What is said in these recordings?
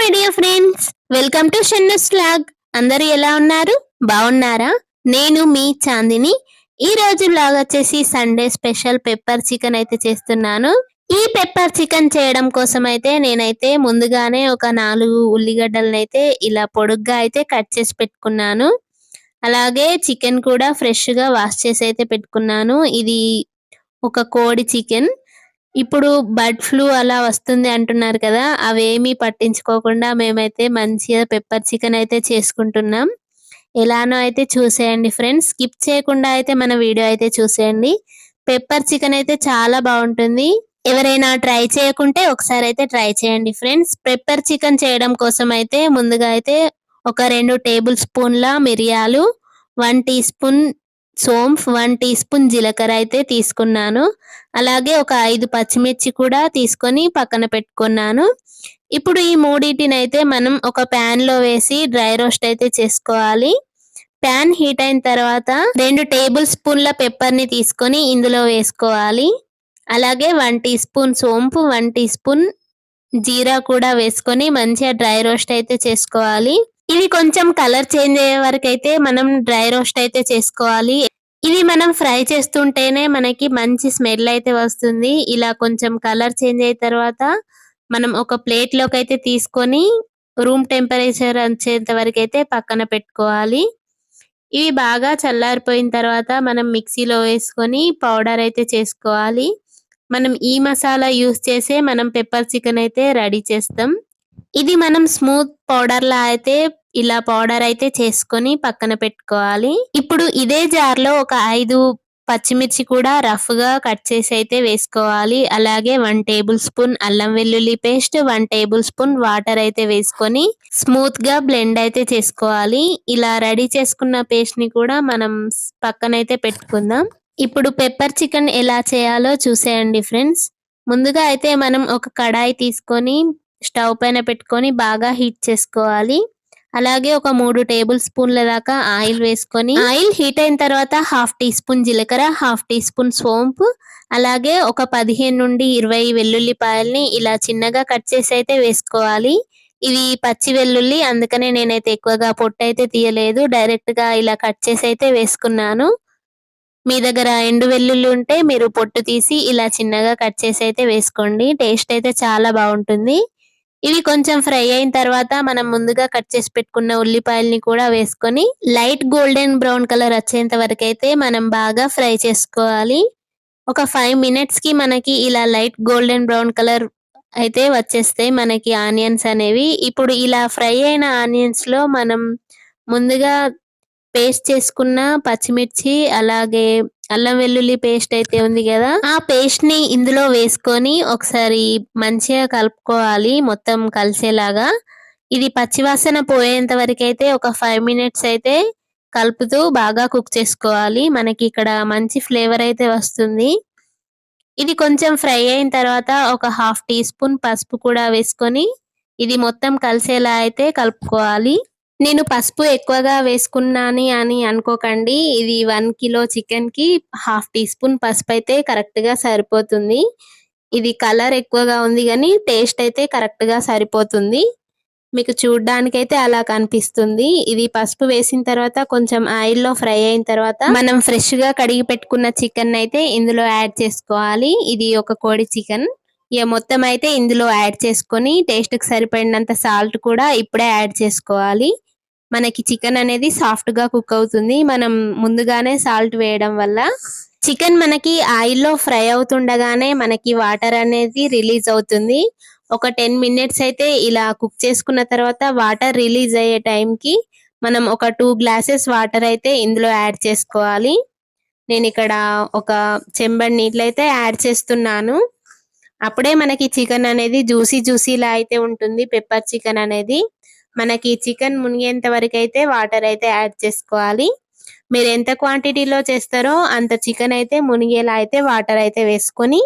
My dear friends, welcome to షన్నస్ vlog. అందరూ ఎలా ఉన్నారు? బాగున్నారా? నేను మీ చాందిని. ఈ రోజు వ్లాగ్ వచ్చేసి సండే స్పెషల్ పెప్పర్ చికెన్ అయితే చేస్తున్నాను. ఈ పెప్పర్ చికెన్ చేయడం కోసం అయితే నేనైతే ముందుగానే ఒక 4 ఉల్లిగడ్డలను అయితే ఇలా పొడుగ్గా అయితే కట్ చేసి పెట్టుకున్నాను. అలాగే చికెన్ కూడా ఫ్రెష్ గా వాష్ చేసి అయితే పెట్టుకున్నాను. ఇది ఒక కోడి చికెన్. ఇప్పుడు బర్డ్ ఫ్లూ అలా వస్తుంది అంటున్నారు కదా, అవేమీ పట్టించుకోకుండా మేమైతే మంచిగా పెప్పర్ చికెన్ అయితే చేసుకుంటున్నాం. ఎలానో అయితే చూసేయండి ఫ్రెండ్స్, స్కిప్ చేయకుండా అయితే మన వీడియో అయితే చూసేయండి. పెప్పర్ చికెన్ అయితే చాలా బాగుంటుంది. ఎవరైనా ట్రై చేయకుంటే ఒకసారి అయితే ట్రై చేయండి ఫ్రెండ్స్. పెప్పర్ చికెన్ చేయడం కోసం అయితే ముందుగా అయితే ఒక 2 టేబుల్ స్పూన్ల మిరియాలు, 1 టీ స్పూన్ సోంఫ్, 1 టీ స్పూన్ జీలకర్ర అయితే తీసుకున్నాను. అలాగే ఒక 5 పచ్చిమిర్చి కూడా తీసుకొని పక్కన పెట్టుకున్నాను. ఇప్పుడు ఈ మూడిటిని అయితే మనం ఒక ప్యాన్ లో వేసి డ్రై రోస్ట్ అయితే చేసుకోవాలి. ప్యాన్ హీట్ అయిన తర్వాత 2 టేబుల్ స్పూన్ల పెప్పర్ ని తీసుకొని ఇందులో వేసుకోవాలి. అలాగే 1 టీ స్పూన్ సోంపు, 1 టీ స్పూన్ జీరా కూడా వేసుకొని మంచిగా డ్రై రోస్ట్ అయితే చేసుకోవాలి. ఇవి కొంచెం కలర్ చేంజ్ అయ్యే వరకు అయితే మనం డ్రై రోస్ట్ అయితే చేసుకోవాలి. ఇవి మనం ఫ్రై చేస్తుంటేనే మనకి మంచి స్మెల్ అయితే వస్తుంది. ఇలా కొంచెం కలర్ చేంజ్ అయిన తర్వాత మనం ఒక ప్లేట్ లోకి అయితే తీసుకొని రూమ్ టెంపరేచర్ వచ్చేంత వరకు అయితే పక్కన పెట్టుకోవాలి. ఇవి బాగా చల్లారిపోయిన తర్వాత మనం మిక్సీలో వేసుకొని పౌడర్ అయితే చేసుకోవాలి. మనం ఈ మసాలా యూస్ చేసే మనం పెప్పర్ చికెన్ అయితే రెడీ చేస్తాం. ఇది మనం స్మూత్ పౌడర్ లా అయితే ఇలా పౌడర్ అయితే చేసుకొని పక్కన పెట్టుకోవాలి. ఇప్పుడు ఇదే జార్ లో ఒక 5 పచ్చిమిర్చి కూడా రఫ్ గా కట్ చేసి అయితే వేసుకోవాలి. అలాగే 1 టేబుల్ స్పూన్ అల్లం వెల్లుల్లి పేస్ట్, 1 టేబుల్ స్పూన్ వాటర్ అయితే వేసుకొని స్మూత్ గా బ్లెండ్ అయితే చేసుకోవాలి. ఇలా రెడీ చేసుకున్న పేస్ట్ ని కూడా మనం పక్కనైతే పెట్టుకుందాం. ఇప్పుడు పెప్పర్ చికెన్ ఎలా చేయాలో చూసేయండి ఫ్రెండ్స్. ముందుగా అయితే మనం ఒక కడాయి తీసుకొని స్టవ్ పైన పెట్టుకొని బాగా హీట్ చేసుకోవాలి. అలాగే ఒక 3 టేబుల్ స్పూన్ల దాకా ఆయిల్ వేసుకొని ఆయిల్ హీట్ అయిన తర్వాత 1/2 టీ స్పూన్ జీలకర్ర, 1/2 టీ స్పూన్ సోంపు, అలాగే ఒక 15 నుండి 20 వెల్లుల్లిపాయల్ని ఇలా చిన్నగా కట్ చేసి అయితే వేసుకోవాలి. ఇవి పచ్చి వెల్లుల్లి, అందుకనే నేనైతే ఎక్కువగా పొట్టు అయితే తీయలేదు, డైరెక్ట్ గా ఇలా కట్ చేసి అయితే వేసుకున్నాను. మీ దగ్గర ఎండు వెల్లుల్లి ఉంటే మీరు పొట్టు తీసి ఇలా చిన్నగా కట్ చేసి అయితే వేసుకోండి. టేస్ట్ అయితే చాలా బాగుంటుంది. ఇవి కొంచెం ఫ్రై అయిన తర్వాత మనం ముందుగా కట్ చేసి పెట్టుకున్న ఉల్లిపాయల్ని కూడా వేసుకొని లైట్ గోల్డెన్ బ్రౌన్ కలర్ వచ్చేంత వరకు అయితే మనం బాగా ఫ్రై చేసుకోవాలి. ఒక 5 మినిట్స్ కి మనకి ఇలా లైట్ గోల్డెన్ బ్రౌన్ కలర్ అయితే వచ్చేస్తాయి మనకి ఆనియన్స్ అనేవి. ఇప్పుడు ఇలా ఫ్రై అయిన ఆనియన్స్ లో మనం ముందుగా పేస్ట్ చేసుకున్న పచ్చిమిర్చి, అలాగే అల్లం వెల్లుల్లి పేస్ట్ అయితే ఉంది కదా, ఆ పేస్ట్ ని ఇందులో వేసుకొని ఒకసారి మంచిగా కలుపుకోవాలి మొత్తం కలిసేలాగా. ఇది పచ్చివాసన పోయేంత వరకు అయితే ఒక 5 మినిట్స్ అయితే కలుపుతూ బాగా కుక్ చేసుకోవాలి. మనకి ఇక్కడ మంచి ఫ్లేవర్ అయితే వస్తుంది. ఇది కొంచెం ఫ్రై అయిన తర్వాత ఒక 1/2 టీ స్పూన్ పసుపు కూడా వేసుకొని ఇది మొత్తం కలిసేలా అయితే కలుపుకోవాలి. నేను పసుపు ఎక్కువగా వేసుకున్నాను అని అనుకోకండి. ఇది 1 కిలో చికెన్ కి 1/2 టీ స్పూన్ పసుపు అయితే కరెక్ట్ గా సరిపోతుంది. ఇది కలర్ ఎక్కువగా ఉంది కానీ టేస్ట్ అయితే కరెక్ట్ గా సరిపోతుంది. మీకు చూడడానికి అయితే అలా కనిపిస్తుంది. ఇది పసుపు వేసిన తర్వాత కొంచెం ఆయిల్ లో ఫ్రై అయిన తర్వాత మనం ఫ్రెష్ గా కడిగి పెట్టుకున్న చికెన్ అయితే ఇందులో యాడ్ చేసుకోవాలి. ఇది ఒక కోడి చికెన్. ఇక మొత్తం అయితే ఇందులో యాడ్ చేసుకొని టేస్ట్ కి సరిపడినంత సాల్ట్ కూడా ఇప్పుడే యాడ్ చేసుకోవాలి. మనకి చికెన్ అనేది సాఫ్ట్ గా కుక్ అవుతుంది మనం ముందుగానే సాల్ట్ వేయడం వల్ల. చికెన్ మనకి ఆయిల్లో ఫ్రై అవుతుండగానే మనకి వాటర్ అనేది రిలీజ్ అవుతుంది. ఒక 10 మినిట్స్ అయితే ఇలా కుక్ చేసుకున్న తర్వాత వాటర్ రిలీజ్ అయ్యే టైంకి మనం ఒక 2 గ్లాసెస్ వాటర్ అయితే ఇందులో యాడ్ చేసుకోవాలి. నేను ఇక్కడ ఒక చెంబడి నీళ్ళు అయితే యాడ్ చేస్తున్నాను. అప్పుడే మనకి చికెన్ అనేది జ్యూసీలా అయితే ఉంటుంది. పెప్పర్ చికెన్ అనేది మనకి చికెన్ మునిగేంత వరకు అయితే వాటర్ అయితే యాడ్ చేసుకోవాలి. మీరు ఎంత క్వాంటిటీలో చేస్తారో అంత చికెన్ అయితే మునిగేలా అయితే వాటర్ అయితే వేసుకొని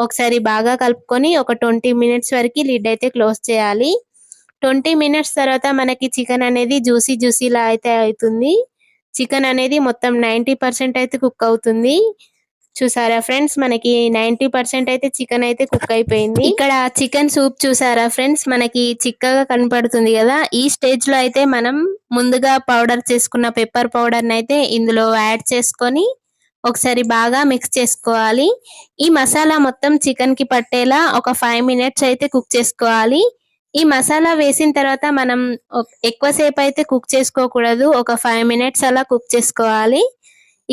ఒకసారి బాగా కలుపుకొని ఒక 20 మినిట్స్ వరకు లిడ్ అయితే క్లోజ్ చేయాలి. 20 మినిట్స్ తర్వాత మనకి చికెన్ అనేది జ్యూసీలా అయితే అవుతుంది. చికెన్ అనేది మొత్తం 90% అయితే కుక్ అవుతుంది. చూసారా ఫ్రెండ్స్, మనకి 90% అయితే చికెన్ అయితే కుక్ అయిపోయింది. ఇక్కడ చికెన్ సూప్ చూసారా ఫ్రెండ్స్, మనకి చిక్కగా కనపడుతుంది కదా. ఈ స్టేజ్ లో అయితే మనం ముందుగా పౌడర్ చేసుకున్న పెప్పర్ పౌడర్ అయితే ఇందులో యాడ్ చేసుకొని ఒకసారి బాగా మిక్స్ చేసుకోవాలి. ఈ మసాలా మొత్తం చికెన్ కి పట్టేలా ఒక 5 మినిట్స్ అయితే కుక్ చేసుకోవాలి. ఈ మసాలా వేసిన తర్వాత మనం ఎక్కువసేపు అయితే కుక్ చేసుకోకూడదు, ఒక 5 మినిట్స్ అలా కుక్ చేసుకోవాలి.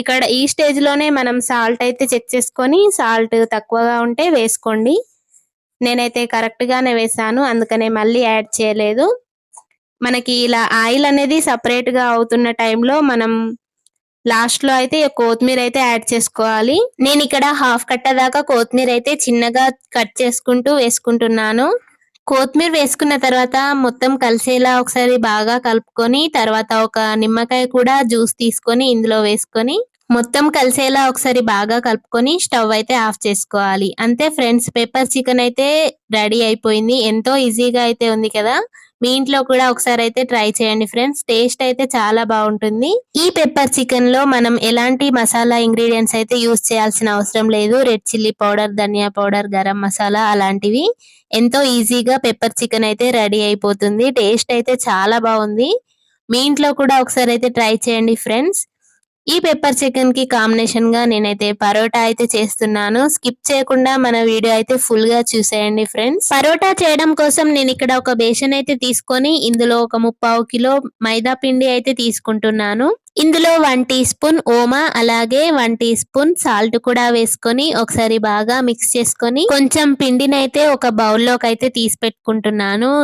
ఇక్కడ ఈ స్టేజ్ లోనే మనం సాల్ట్ అయితే చెక్ చేసుకొని, సాల్ట్ తక్కువగా ఉంటే వేసుకోండి. నేనైతే కరెక్ట్ గానే వేసాను, అందుకనే మళ్ళీ యాడ్ చేయలేదు. మనకి ఇలా ఆయిల్ అనేది సపరేట్ గా అవుతున్న టైంలో మనం లాస్ట్ లో అయితే కొత్తిమీర అయితే యాడ్ చేసుకోవాలి. నేను ఇక్కడ హాఫ్ కట్ట దాకా కొత్తిమీర అయితే చిన్నగా కట్ చేసుకుంటూ వేసుకుంటున్నాను. కొత్తిమీర వేసుకున్న తర్వాత మొత్తం కలిసేలా ఒకసారి బాగా కలుపుకొని, తర్వాత ఒక నిమ్మకాయ కూడా జ్యూస్ తీసుకొని ఇందులో వేసుకొని మొత్తం కలిసేలా ఒకసారి బాగా కలుపుకొని స్టవ్ అయితే ఆఫ్ చేసుకోవాలి. అంతే ఫ్రెండ్స్, పెప్పర్ చికెన్ అయితే రెడీ అయిపోయింది. ఎంతో ఈజీగా అయితే ఉంది కదా. మీ ఇంట్లో కూడా ఒకసారి అయితే ట్రై చేయండి ఫ్రెండ్స్, టేస్ట్ అయితే చాలా బాగుంటుంది. ఈ పెప్పర్ చికెన్ లో మనం ఎలాంటి మసాలా ఇంగ్రీడియంట్స్ అయితే యూస్ చేయాల్సిన అవసరం లేదు. రెడ్ చిల్లీ పౌడర్, ధనియా పౌడర్, గరం మసాలా అలాంటివి. ఎంతో ఈజీగా పెప్పర్ చికెన్ అయితే రెడీ అయిపోతుంది. టేస్ట్ అయితే చాలా బాగుంది. మీ ఇంట్లో కూడా ఒకసారి అయితే ట్రై చేయండి ఫ్రెండ్స్. ఈ పెప్పర్ చికెన్ కి కాంబినేషన్ గా నేనైతే పరోటా అయితే చేస్తున్నాను. స్కిప్ చేయకుండా మన వీడియో అయితే ఫుల్ గా చూసేయండి ఫ్రెండ్స్. పరోటా చేయడం కోసం నేను ఇక్కడ ఒక బేషన్ అయితే తీసుకొని ఇందులో ఒక 3/4 కిలో మైదా పిండి అయితే తీసుకుంటున్నాను. ఇందులో 1 టీ స్పూన్ ఓమా, అలాగే 1 టీ స్పూన్ సాల్ట్ కూడా వేసుకొని ఒకసారి బాగా మిక్స్ చేసుకొని కొంచెం పిండిని అయితే ఒక బౌల్లోకి అయితే తీసి పెట్టుకుంటున్నాను.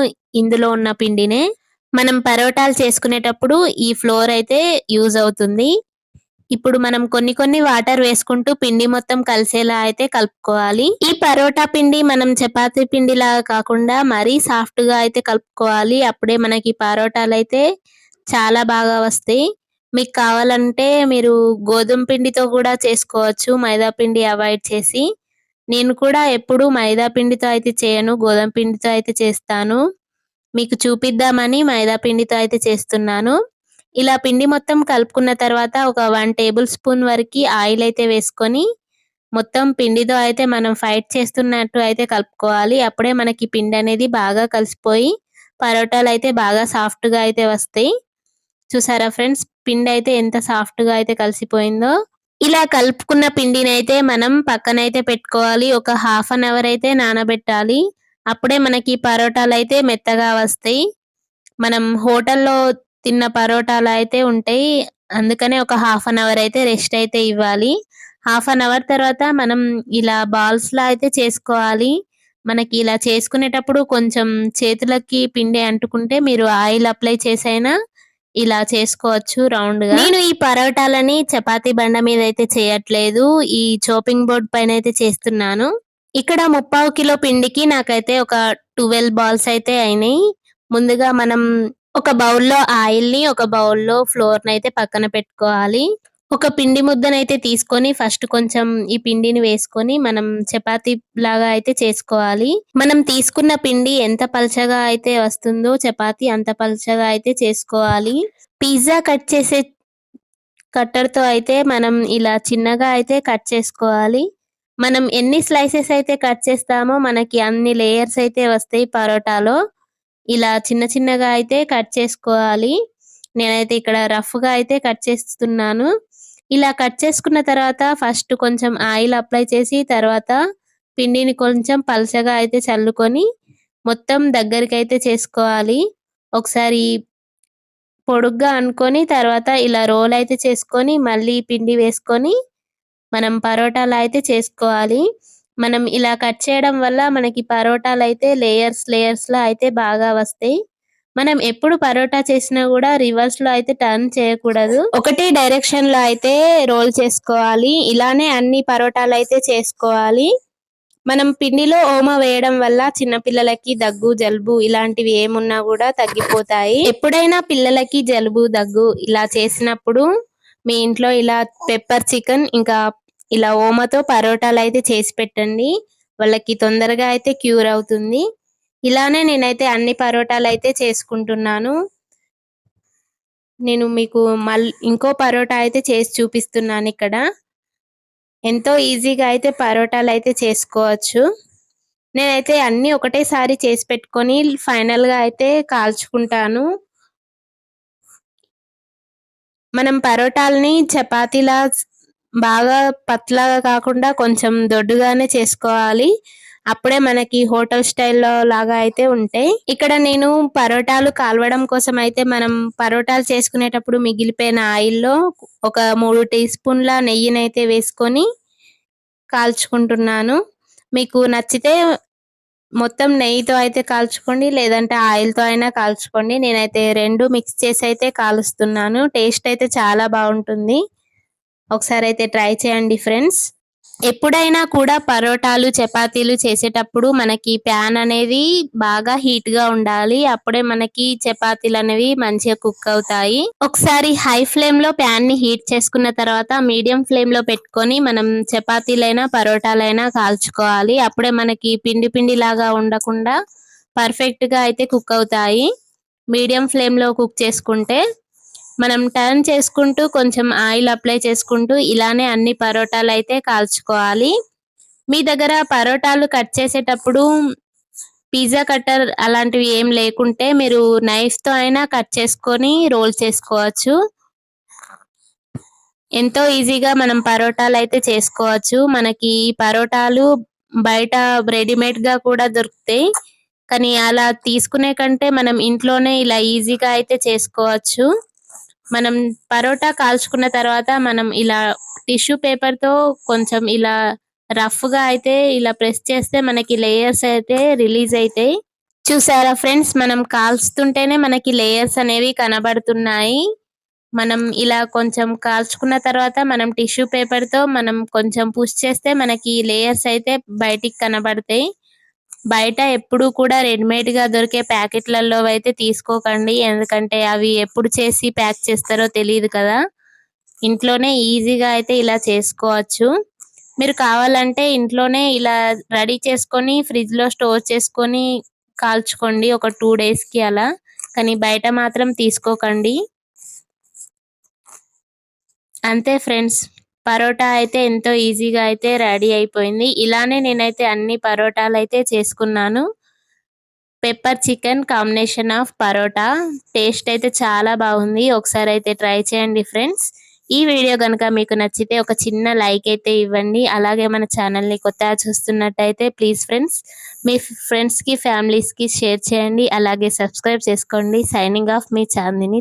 ఇందులో ఉన్న పిండినే మనం పరోటాలు చేసుకునేటప్పుడు ఈ ఫ్లోర్ అయితే యూజ్ అవుతుంది. ఇప్పుడు మనం కొన్ని వాటర్ వేసుకుంటూ పిండి మొత్తం కలిసేలా అయితే కలుపుకోవాలి. ఈ పరోటా పిండి మనం చపాతీ పిండి లాగా కాకుండా మరీ సాఫ్ట్ గా అయితే కలుపుకోవాలి. అప్పుడే మనకి పరోటాలు అయితే చాలా బాగా వస్తాయి. మీకు కావాలంటే మీరు గోధుమ పిండితో కూడా చేసుకోవచ్చు, మైదా పిండి అవాయిడ్ చేసి. నేను కూడా ఎప్పుడు మైదా పిండితో అయితే చేయను, గోధుమ పిండితో అయితే చేస్తాను. మీకు చూపిద్దామని మైదా పిండితో అయితే చేస్తున్నాను. ఇలా పిండి మొత్తం కలుపుకున్న తర్వాత ఒక 1 టేబుల్ స్పూన్ వరకు ఆయిల్ అయితే వేసుకొని మొత్తం పిండితో అయితే మనం ఫైట్ చేస్తున్నట్టు అయితే కలుపుకోవాలి. అప్పుడే మనకి పిండి అనేది బాగా కలిసిపోయి పరోటాలు అయితే బాగా సాఫ్ట్ గా అయితే వస్తాయి. చూసారా ఫ్రెండ్స్, పిండి అయితే ఎంత సాఫ్ట్ గా అయితే కలిసిపోయిందో. ఇలా కలుపుకున్న పిండిని అయితే మనం పక్కనైతే పెట్టుకోవాలి. ఒక హాఫ్ అన్ అవర్ అయితే నానబెట్టాలి. అప్పుడే మనకి పరోటాలు అయితే మెత్తగా వస్తాయి. మనం హోటల్లో తిన్న పరోటాలు అయితే ఉంటాయి, అందుకనే ఒక హాఫ్ అన్ అవర్ అయితే రెస్ట్ అయితే ఇవ్వాలి. హాఫ్ అన్ అవర్ తర్వాత మనం ఇలా బాల్స్ లా అయితే చేసుకోవాలి. మనకి ఇలా చేసుకునేటప్పుడు కొంచెం చేతులకి పిండి అంటుకుంటే మీరు ఆయిల్ అప్లై చేసైనా ఇలా చేసుకోవచ్చు రౌండ్ గా. నేను ఈ పరోటాలని చపాతీ బండ మీద అయితే చేయట్లేదు, ఈ చాపింగ్ బోర్డ్ పైన అయితే చేస్తున్నాను. ఇక్కడ 3/4 కిలో పిండికి నాకైతే ఒక 12 బాల్స్ అయితే అయినాయి. ముందుగా మనం ఒక బౌల్లో ఆయిల్ ని, ఒక బౌల్లో ఫ్లోర్ ని అయితే పక్కన పెట్టుకోవాలి. ఒక పిండి ముద్దనైతే తీసుకొని ఫస్ట్ కొంచెం ఈ పిండిని వేసుకొని మనం చపాతీ లాగా అయితే చేసుకోవాలి. మనం తీసుకున్న పిండి ఎంత పల్చగా అయితే వస్తుందో చపాతీ అంత పల్చగా అయితే చేసుకోవాలి. పిజ్జా కట్ చేసే కట్టర్ తో అయితే మనం ఇలా చిన్నగా అయితే కట్ చేసుకోవాలి. మనం ఎన్ని స్లైసెస్ అయితే కట్ చేస్తామో మనకి అన్ని లేయర్స్ అయితే వస్తాయి పరోటాలో. ఇలా చిన్నగా అయితే కట్ చేసుకోవాలి. నేనైతే ఇక్కడ రఫ్ గా అయితే కట్ చేస్తున్నాను. ఇలా కట్ చేసుకున్న తర్వాత ఫస్ట్ కొంచెం ఆయిల్ అప్లై చేసి తర్వాత పిండిని కొంచెం పల్చగా అయితే చల్లుకొని మొత్తం దగ్గరికి అయితే చేసుకోవాలి. ఒకసారి పొడుగ్గా అనుకొని తర్వాత ఇలా రోల్ అయితే చేసుకొని మళ్ళీ పిండి వేసుకొని మనం పరోటాలు అయితే చేసుకోవాలి. మనం ఇలా కట్ చేయడం వల్ల మనకి పరోటాలు అయితే లేయర్స్ లా అయితే బాగా వస్తాయి. మనం ఎప్పుడు పరోటా చేసినా కూడా రివర్స్ లో అయితే టర్న్ చేయకూడదు, ఒకటే డైరెక్షన్ లో అయితే రోల్ చేసుకోవాలి. ఇలానే అన్ని పరోటాలు అయితే చేసుకోవాలి. మనం పిండిలో ఓమ వేయడం వల్ల చిన్న పిల్లలకి దగ్గు, జలుబు ఇలాంటివి ఏమున్నా కూడా తగ్గిపోతాయి. ఎప్పుడైనా పిల్లలకి జలుబు, దగ్గు ఇలా చేసినప్పుడు మీ ఇంట్లో ఇలా పెప్పర్ చికెన్ ఇంకా ఇలా ఓమతో పరోటాలు అయితే చేసి పెట్టండి, వాళ్ళకి తొందరగా అయితే క్యూర్ అవుతుంది. ఇలానే నేనైతే అన్ని పరోటాలు అయితే చేసుకుంటున్నాను. నేను మీకు ఇంకో పరోటా అయితే చేసి చూపిస్తున్నాను ఇక్కడ. ఎంతో ఈజీగా అయితే పరోటాలు అయితే చేసుకోవచ్చు. నేనైతే అన్నీ ఒకటేసారి చేసి పెట్టుకొని ఫైనల్‌గా అయితే కాల్చుకుంటాను. మనం పరోటాలని చపాతీలా బాగా పతలాగా కాకుండా కొంచెం దొడ్డుగానే చేసుకోవాలి. అప్పుడే మనకి హోటల్ స్టైల్‌లో లాగా అయితే ఉంటాయి. ఇక్కడ నేను పరోటాలు కాలవడం కోసం అయితే మనం పరోటాలు చేసుకునేటప్పుడు మిగిలిపోయిన ఆయిల్‌లో ఒక 3 టీ స్పూన్ల నెయ్యినైతే వేసుకొని కాల్చుకుంటున్నాను. మీకు నచ్చితే మొత్తం నెయ్యితో అయితే కాల్చుకోండి. లేదంటే ఆయిల్‌తో అయినా కాల్చుకోండి. నేనైతే 2 మిక్స్ చేసి అయితే కాలుస్తున్నాను. టేస్ట్ అయితే చాలా బావుంటుంది. ఒకసారి అయితే ట్రై చేయండి ఫ్రెండ్స్. ఎప్పుడైనా కూడా పరోటాలు, చపాతీలు చేసేటప్పుడు మనకి ప్యాన్ అనేది బాగా హీట్‌గా ఉండాలి. అప్పుడే మనకి చపాతీలనేవి మంచిగా కుక్ అవుతాయి. ఒకసారి హై ఫ్లేమ్‌లో ప్యాన్‌ని హీట్ చేసుకున్న తర్వాత మీడియం ఫ్లేమ్‌లో పెట్టుకొని మనం చపాతీలైనా, పరోటాలైనా కాల్చుకోవాలి. అప్పుడే మనకి పిండి పిండిలాగా ఉండకుండా పర్ఫెక్ట్‌గా అయితే కుక్ అవుతాయి. మీడియం ఫ్లేమ్‌లో కుక్ చేసుకుంటే మనం టర్న్ చేసుకుంటూ కొంచెం ఆయిల్ అప్లై చేసుకుంటూ ఇలానే అన్ని పరోటాలు అయితే కాల్చుకోవాలి. మీ దగ్గర పరోటాలు కట్ చేసేటప్పుడు పిజ్జా కట్టర్ అలాంటివి ఏం లేకుంటే మీరు నైఫ్‌తో అయినా కట్ చేసుకొని రోల్ చేసుకోవచ్చు. ఎంతో ఈజీగా మనం పరోటాలు అయితే చేసుకోవచ్చు. మనకి ఈ పరోటాలు బయట రెడీమేడ్‌గా కూడా దొరుకుతాయి. కానీ అలా తీసుకునే కంటే మనం ఇంట్లోనే ఇలా ఈజీగా అయితే చేసుకోవచ్చు. మనం పరోటా కాల్చుకున్న తర్వాత మనం ఇలా టిష్యూ పేపర్‌తో కొంచెం ఇలా రఫ్‌గా అయితే ఇలా ప్రెస్ చేస్తే మనకి లేయర్స్ అయితే రిలీజ్ అయితాయి. చూసారా ఫ్రెండ్స్, మనం కాల్చుతుంటేనే మనకి లేయర్స్ అనేవి కనబడుతున్నాయి. మనం ఇలా కొంచెం కాల్చుకున్న తర్వాత మనం టిష్యూ పేపర్‌తో మనం కొంచెం పుష్ చేస్తే మనకి లేయర్స్ అయితే బయటికి కనబడతాయి. బయట ఎప్పుడు కూడా రెడీమేడ్‌గా దొరికే ప్యాకెట్‌లలో అయితే తీసుకోకండి. ఎందుకంటే అవి ఎప్పుడు చేసి ప్యాక్ చేస్తారో తెలీదు కదా! ఇంట్లోనే ఈజీగా అయితే ఇలా చేసుకోవచ్చు. మీరు కావాలంటే ఇంట్లోనే ఇలా రెడీ చేసుకొని ఫ్రిడ్జ్‌లో స్టోర్ చేసుకొని కాల్చుకోండి ఒక 2 డేస్‌కి అలా. కానీ బయట మాత్రం తీసుకోకండి. అంతే ఫ్రెండ్స్. పరోటా అయితే ఎంతో ఈజీగా అయితే రెడీ అయిపోయింది. ఇలానే నేనైతే అన్ని పరోటాలైతే చేసుకున్నాను. Pepper chicken combination of parotta. Taste అయితే చాలా బాగుంది. ఒకసారి అయితే ట్రై చేయండి ఫ్రెండ్స్. ఈ వీడియో గనుక మీకు నచ్చితే ఒక చిన్న లైక్ అయితే ఇవ్వండి. అలాగే మన ఛానల్‌ని కొత్తగా చూస్తున్నట్టయితే ప్లీజ్ ఫ్రెండ్స్ మీ ఫ్రెండ్స్‌కి, ఫ్యామిలీస్‌కి షేర్ చేయండి. అలాగే సబ్స్క్రైబ్ చేసుకోండి. సైనింగ్ ఆఫ్ మీ చాందిని.